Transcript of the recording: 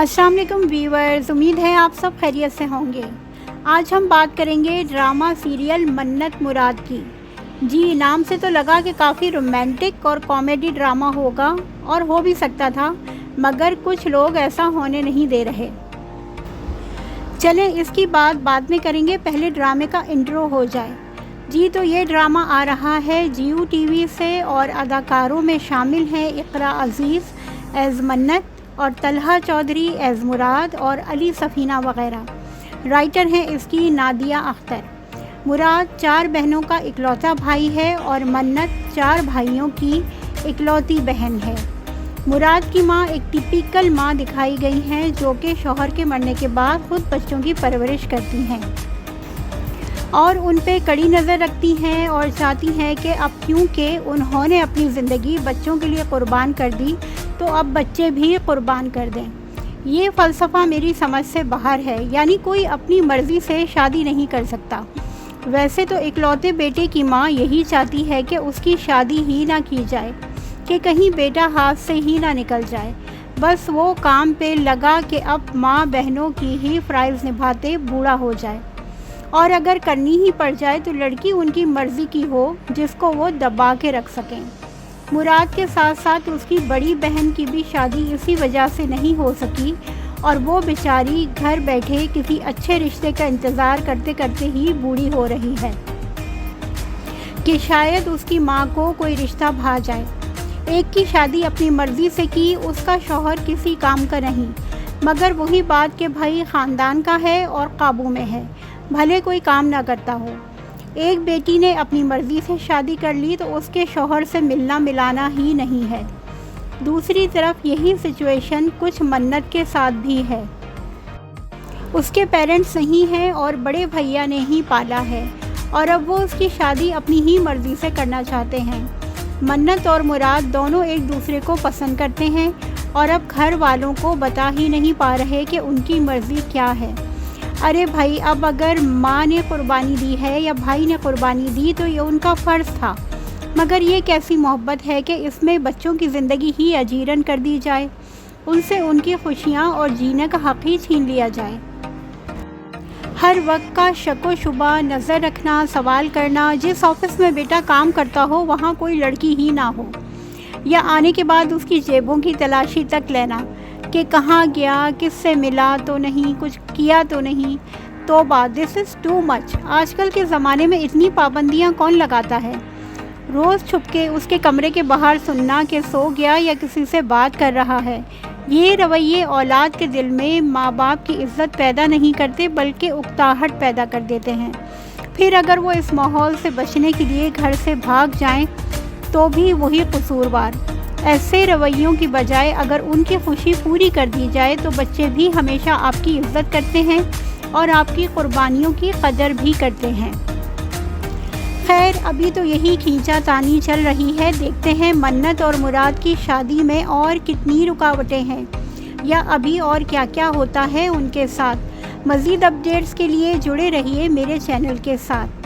अस्सलाम वालेकुम व्यूअर्स, उम्मीद है आप सब खैरियत से होंगे। आज हम बात करेंगे ड्रामा सीरियल मन्नत मुराद की। जी, नाम से तो लगा कि काफ़ी रोमांटिक और कॉमेडी ड्रामा होगा, और हो भी सकता था, मगर कुछ लोग ऐसा होने नहीं दे रहे। चलें, इसकी बात बाद में करेंगे, पहले ड्रामे का इंट्रो हो जाए। जी, तो ये ड्रामा आ रहा है जियो टीवी से, और अदाकारों में शामिल हैं इकरा अज़ीज़ एज़ मन्नत और तलहा चौधरी एज़ मुराद और अली सफ़ीना वग़ैरह। राइटर हैं इसकी नादिया अख्तर। मुराद 4 बहनों का इकलौता भाई है और मन्नत 4 भाइयों की इकलौती बहन है। मुराद की माँ एक टिपिकल माँ दिखाई गई हैं, जो कि शौहर के मरने के बाद खुद बच्चों की परवरिश करती हैं और उन पे कड़ी नज़र रखती हैं और चाहती हैं कि अब क्योंकि उन्होंने अपनी ज़िंदगी बच्चों के लिए क़ुरबान कर दी, तो अब बच्चे भी क़ुरबान कर दें। ये फ़लसफ़ा मेरी समझ से बाहर है, यानी कोई अपनी मर्ज़ी से शादी नहीं कर सकता। वैसे तो इकलौते बेटे की माँ यही चाहती है कि उसकी शादी ही ना की जाए, कि कहीं बेटा हाथ से ही ना निकल जाए। बस वो काम पे लगा कि अब माँ बहनों की ही फ़राइज़ निभाते बूढ़ा हो जाए, और अगर करनी ही पड़ जाए तो लड़की उनकी मर्ज़ी की हो, जिसको वो दबा के रख सकें। मुराद के साथ साथ उसकी बड़ी बहन की भी शादी इसी वजह से नहीं हो सकी, और वो बेचारी घर बैठे किसी अच्छे रिश्ते का इंतज़ार करते करते ही बूढ़ी हो रही है कि शायद उसकी माँ को कोई रिश्ता भा जाए। एक की शादी अपनी मर्ज़ी से की, उसका शौहर किसी काम का नहीं, मगर वही बात कि भाई ख़ानदान का है और काबू में है, भले कोई काम ना करता हो। एक बेटी ने अपनी मर्ज़ी से शादी कर ली तो उसके शौहर से मिलना मिलाना ही नहीं है। दूसरी तरफ यही सिचुएशन कुछ मन्नत के साथ भी है। उसके पेरेंट्स नहीं हैं और बड़े भैया ने ही पाला है, और अब वो उसकी शादी अपनी ही मर्ज़ी से करना चाहते हैं। मन्नत और मुराद दोनों एक दूसरे को पसंद करते हैं, और अब घर वालों को बता ही नहीं पा रहे कि उनकी मर्ज़ी क्या है। अरे भाई, अब अगर माँ ने कुर्बानी दी है या भाई ने कुर्बानी दी तो ये उनका फ़र्ज़ था, मगर ये कैसी मोहब्बत है कि इसमें बच्चों की ज़िंदगी ही अजीरन कर दी जाए, उनसे उनकी खुशियाँ और जीने का हक़ ही छीन लिया जाए। हर वक्त का शक व शुबा, नज़र रखना, सवाल करना, जिस ऑफ़िस में बेटा काम करता हो वहाँ कोई लड़की ही ना हो, या आने के बाद उसकी जेबों की तलाशी तक लेना कि कहाँ गया, किससे मिला तो नहीं, कुछ किया तो नहीं। तौबा, दिस इज़ टू मच। आजकल के ज़माने में इतनी पाबंदियाँ कौन लगाता है। रोज़ छुपके उसके कमरे के बाहर सुनना कि सो गया या किसी से बात कर रहा है। ये रवैये औलाद के दिल में माँ बाप की इज़्ज़त पैदा नहीं करते, बल्कि उकताहट पैदा कर देते हैं। फिर अगर वो इस माहौल से बचने के लिए घर से भाग जाएं, तो भी वही कसूरवार। ऐसे रवैयों की बजाय अगर उनकी खुशी पूरी कर दी जाए तो बच्चे भी हमेशा आपकी इज़्ज़त करते हैं और आपकी क़ुरबानियों की कदर भी करते हैं। खैर, अभी तो यही खींचातानी चल रही है। देखते हैं मन्नत और मुराद की शादी में और कितनी रुकावटें हैं, या अभी और क्या क्या होता है उनके साथ। मज़ीद अपडेट्स के लिए जुड़े रहिए मेरे चैनल के साथ।